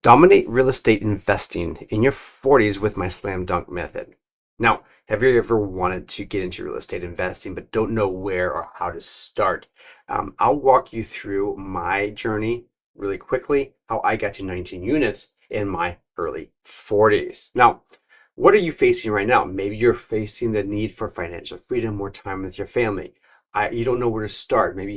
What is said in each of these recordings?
Dominate real estate investing in your 40s with my slam dunk method. Now, have you ever wanted to get into real estate investing but don't know where or how to start? I'll walk you through my journey really quickly, how I got to 19 units in my early 40s. Now, what are you facing right now? Maybe you're facing the need for financial freedom, more time with your family. You don't know where to start. Maybe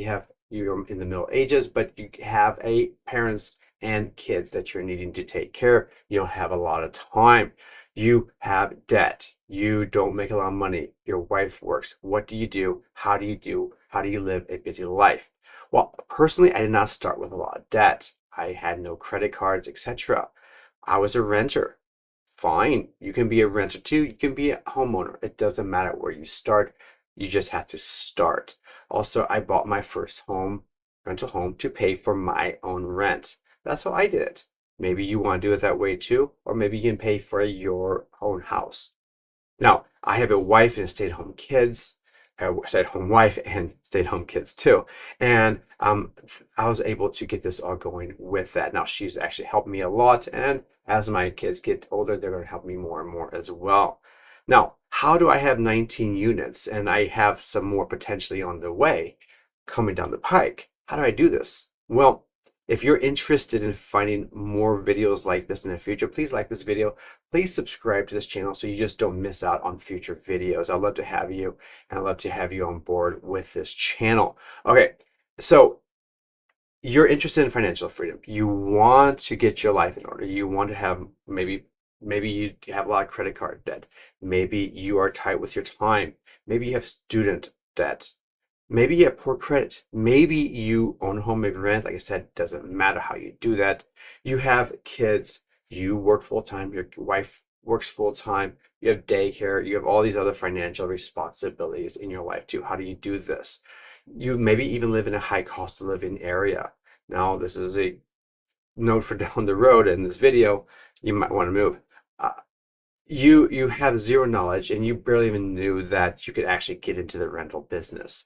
you're in the middle ages, but you have a parents and kids that you're needing to take care of. You don't have a lot of time. You have debt. You don't make a lot of money. Your wife works. What do you do? How do you do? How do you live a busy life? Well, personally, I did not start with a lot of debt. I had no credit cards, etc. I was a renter. Fine. You can be a renter too. You can be a homeowner. It doesn't matter where you start. You just have to start. Also, I bought my first rental home, to pay for my own rent. That's how I did it. Maybe you want to do it that way too, or maybe you can pay for your own house. Now, I have a wife and stay-at-home kids, a stay-at-home wife and stay-at-home kids too. And I was able to get this all going with that. Now, she's actually helped me a lot. And as my kids get older, they're going to help me more and more as well. Now, how do I have 19 units and I have some more potentially on the way coming down the pike? How do I do this? Well, if you're interested in finding more videos like this in the future, please like this video. Please subscribe to this channel so you just don't miss out on future videos. I'd love to have you, and I'd love to have you on board with this channel. Okay, so you're interested in financial freedom. You want to get your life in order. You want to have maybe you have a lot of credit card debt. Maybe you are tight with your time. Maybe you have student debt. Maybe you have poor credit. Maybe you own a home, maybe rent. Like I said, doesn't matter how you do that. You have kids. You work full time. Your wife works full time. You have daycare. You have all these other financial responsibilities in your life too. How do you do this? You maybe even live in a high cost of living area. Now, this is a note for down the road in this video. You might want to move. Uh, you have zero knowledge and you barely even knew that you could actually get into the rental business.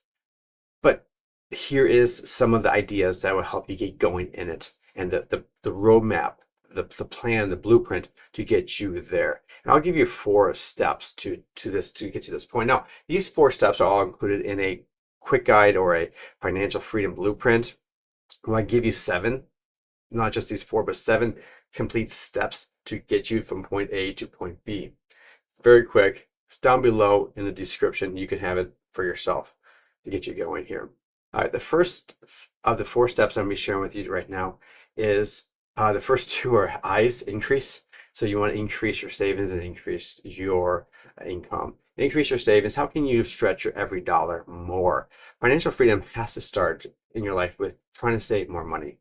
But here is some of the ideas that will help you get going in it, and the roadmap, the plan, the blueprint to get you there. And I'll give you 4 steps to get to this point. Now, these 4 steps are all included in a quick guide or a financial freedom blueprint. I'm going to give you 7, not just these 4, but 7 complete steps to get you from point A to point B. Very quick. It's down below in the description. You can have it for yourself to get you going here. All right, the first of the 4 steps I'm going to be sharing with you right now is the first 2 are I's, increase. So you want to increase your savings and increase your income. Increase your savings. How can you stretch your every dollar more? Financial freedom has to start in your life with trying to save more money.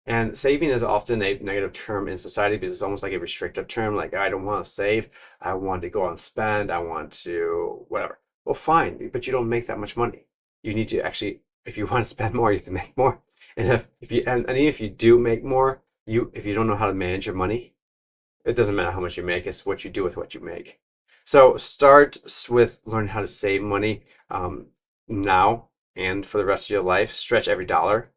And saving is often a negative term in society because it's almost like a restrictive term. Like, I don't want to save. I want to go and spend. I want to whatever. Well, fine, but you don't make that much money. You need to actually, if you want to spend more, you have to make more. And if you and even if you do make more, if you don't know how to manage your money, it doesn't matter how much you make. It's what you do with what you make. So start with learning how to save money now and for the rest of your life. Stretch every dollar.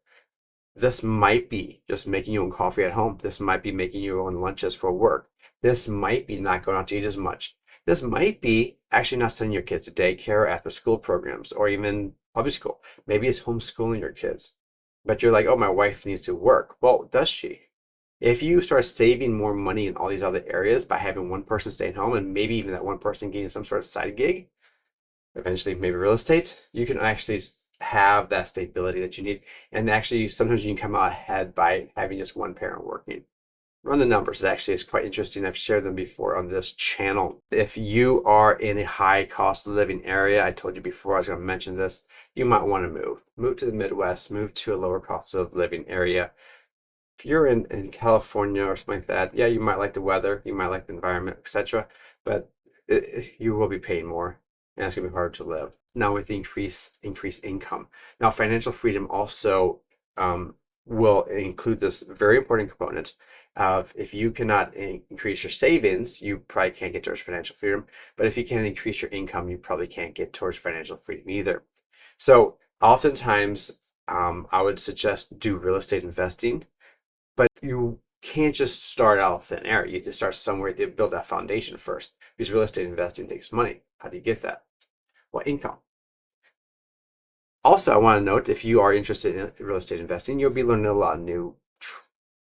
This might be just making your own coffee at home. This might be making your own lunches for work. This might be not going out to eat as much. This might be actually not sending your kids to daycare, after school programs, or even public school. Maybe it's homeschooling your kids. But you're like, oh, my wife needs to work. Well, does she? If you start saving more money in all these other areas by having one person stay at home and maybe even that one person getting some sort of side gig, eventually maybe real estate, you can actually have that stability that you need. And actually, sometimes you can come out ahead by having just one parent working. Run the numbers. It actually is quite interesting. I've shared them before on this channel. If you are in a high cost of living area, I told you before I was going to mention this, you might want to move. Move to the Midwest, move to a lower cost of living area. If you're in California or something like that, yeah, you might like the weather, you might like the environment, etc. But you will be paying more, and it's going to be harder to live. Now with the increased income. Now financial freedom also will include this very important component of, if you cannot increase your savings, you probably can't get towards financial freedom. But if you can increase your income, you probably can't get towards financial freedom either. So oftentimes I would suggest do real estate investing, but you can't just start out of thin air. You have to start somewhere to build that foundation first, because real estate investing takes money. How do you get that? Well, income. Also, I want to note, if you are interested in real estate investing, you'll be learning a lot of new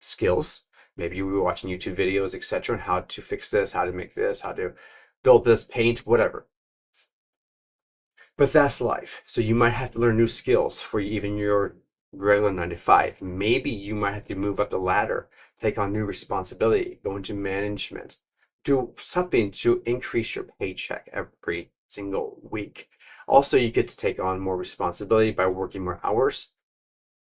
skills. Maybe you'll be watching YouTube videos, etc., on how to fix this, how to make this, how to build this, paint, whatever. But that's life. So you might have to learn new skills for even your regular 9 to 5. Maybe you might have to move up the ladder, take on new responsibility, go into management, do something to increase your paycheck every single week. Also, you get to take on more responsibility by working more hours,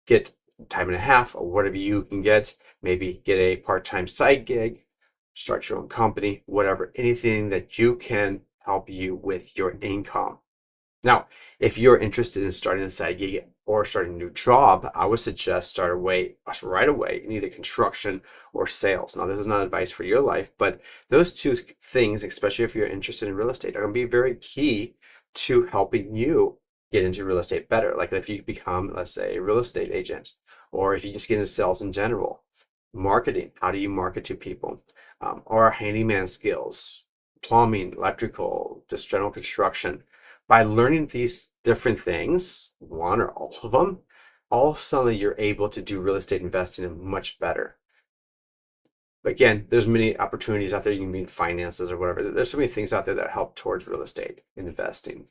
get time and a half or whatever you can get, maybe get a part-time side gig, start your own company, whatever, anything that you can help you with your income. Now, if you're interested in starting a side gig or starting a new job, I would suggest start right away in either construction or sales. Now, this is not advice for your life, but those two things, especially if you're interested in real estate, are going to be very key to helping you get into real estate better. Like if you become, let's say, a real estate agent, or if you just get into sales in general, marketing, how do you market to people, or handyman skills, plumbing, electrical, just general construction. By learning these different things, one or all of them, all of a sudden you're able to do real estate investing much better. Again, there's many opportunities out there. You can be in finances or whatever. There's so many things out there that help towards real estate investing.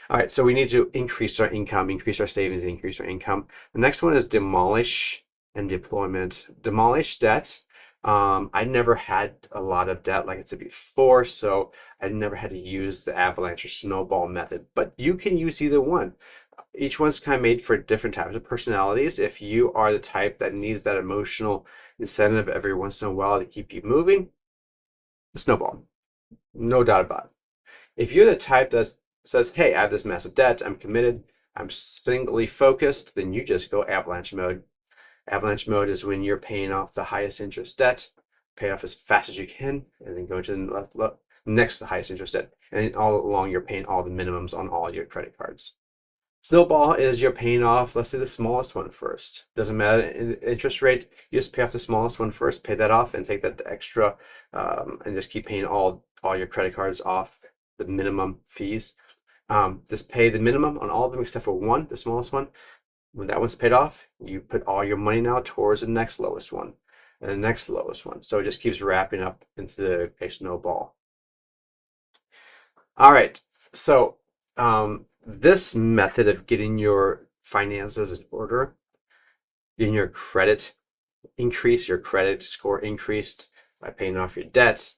All right, so we need to increase our income, increase our savings, increase our income. The next one is demolish and deployment. Demolish debt. I never had a lot of debt like I said before, so I never had to use the avalanche or snowball method, but you can use either one. Each one's kind of made for different types of personalities. If you are the type that needs that emotional incentive every once in a while to keep you moving, snowball, no doubt about it. If you're the type that says, hey, I have this massive debt, I'm committed, I'm singly focused, then you just go avalanche mode. Avalanche mode is when you're paying off the highest interest debt, pay off as fast as you can, and then go to the next highest interest debt. And then all along, you're paying all the minimums on all your credit cards. Snowball is you're paying off, let's say, the smallest one first. Doesn't matter in interest rate, you just pay off the smallest one first, pay that off, and take that extra, and just keep paying all your credit cards off the minimum fees. Just pay the minimum on all of them except for one, the smallest one. When that one's paid off, you put all your money now towards the next lowest one and the next lowest one. So it just keeps wrapping up into a snowball. All right. So this method of getting your finances in order, getting your credit increased, your credit score increased by paying off your debts.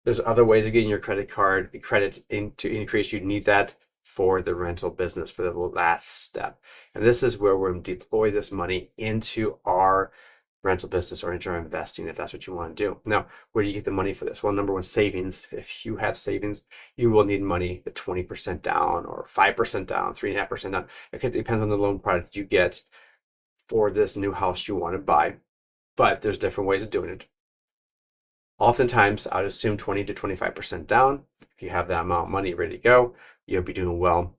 There's other ways of getting your credit to increase. You need that for the rental business, for the last step. And this is where we're going to deploy this money into our rental business or into our investing, if that's what you want to do. Now, where do you get the money for this? Well, number one, savings. If you have savings, you will need money at 20% down or 5% down, 3.5% down. It depends on the loan product you get for this new house you want to buy. But there's different ways of doing it. Oftentimes, I'd assume 20 to 25% down. If you have that amount of money ready to go, you'll be doing well.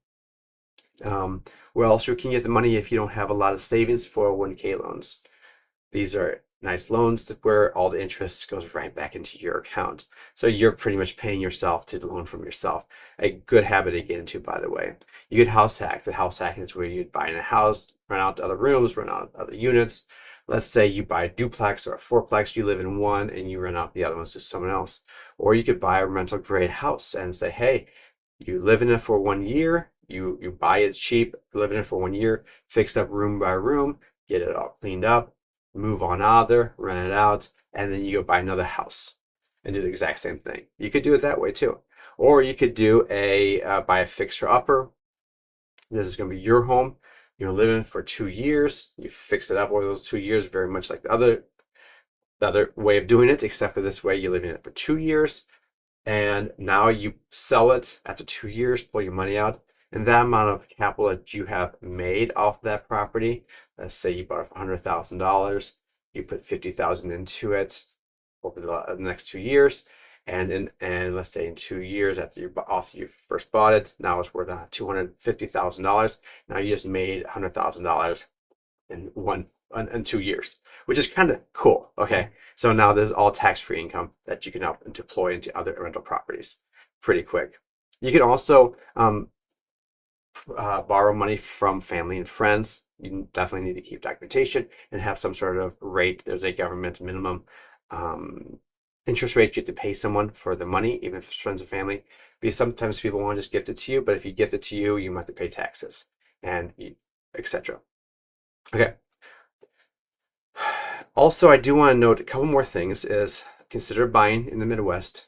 Where else you can get the money if you don't have a lot of savings? 401k loans. These are nice loans where all the interest goes right back into your account. So you're pretty much paying yourself to loan from yourself. A good habit to get into, by the way. You get house hack. The house hack is where you'd buy in a house, rent out other rooms, rent out other units. Let's say you buy a duplex or a fourplex, you live in one and you rent out the other ones to someone else. Or you could buy a rental grade house and say, hey, you live in it for 1 year, you buy it cheap, live in it for 1 year, fix up room by room, get it all cleaned up, move on out of there, rent it out, and then you go buy another house and do the exact same thing. You could do it that way too. Or you could do buy a fixer upper. This is going to be your home. You're living for 2 years. You fix it up over those 2 years, very much like the other way of doing it, except for this way, you're living in it for 2 years. And now you sell it after 2 years, pull your money out, and that amount of capital that you have made off that property, let's say you bought it for $100,000, you put $50,000 into it over the next 2 years, and let's say in 2 years after you first bought it, now it's worth $250,000. Now you just made $100,000 in in 2 years, which is kind of cool. Okay, so now this is all tax-free income that you can now deploy into other rental properties pretty quick. You can also borrow money from family and friends. You definitely need to keep documentation and have some sort of rate. There's a government minimum um, interest rate you have to pay someone for the money, even if it's friends and family. Because sometimes people want to just gift it to you, but if you gift it to you, you might have to pay taxes and etc. Okay. Also, I do want to note a couple more things is consider buying in the Midwest.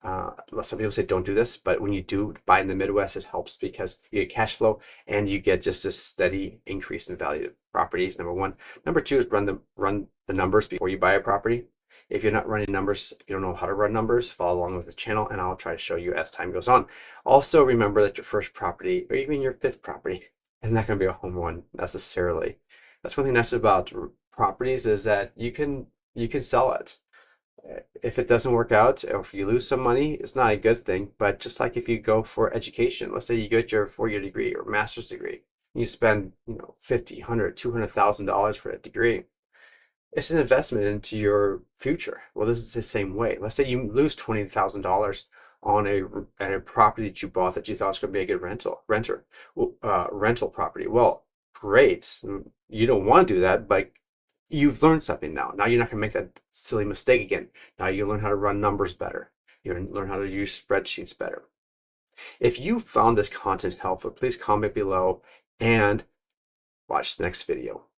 Some people say don't do this, but when you do buy in the Midwest, it helps because you get cash flow and you get just a steady increase in value of properties. Number one. Number two is run the numbers before you buy a property. If you're not running numbers, if you don't know how to run numbers, follow along with the channel and I'll try to show you as time goes on. Also, remember that your first property or even your fifth property is not going to be a home run necessarily. That's one thing nice about properties is that you can sell it. If it doesn't work out or if you lose some money, it's not a good thing. But just like if you go for education, let's say you get your 4-year degree or master's degree, you spend, 50, 100, $200,000 for a degree. It's an investment into your future. Well, this is the same way. Let's say you lose $20,000 on a property that you bought that you thought was going to be a good rental property. Well, great. You don't want to do that, but you've learned something now. Now you're not going to make that silly mistake again. Now you learn how to run numbers better. You learn how to use spreadsheets better. If you found this content helpful, please comment below and watch the next video.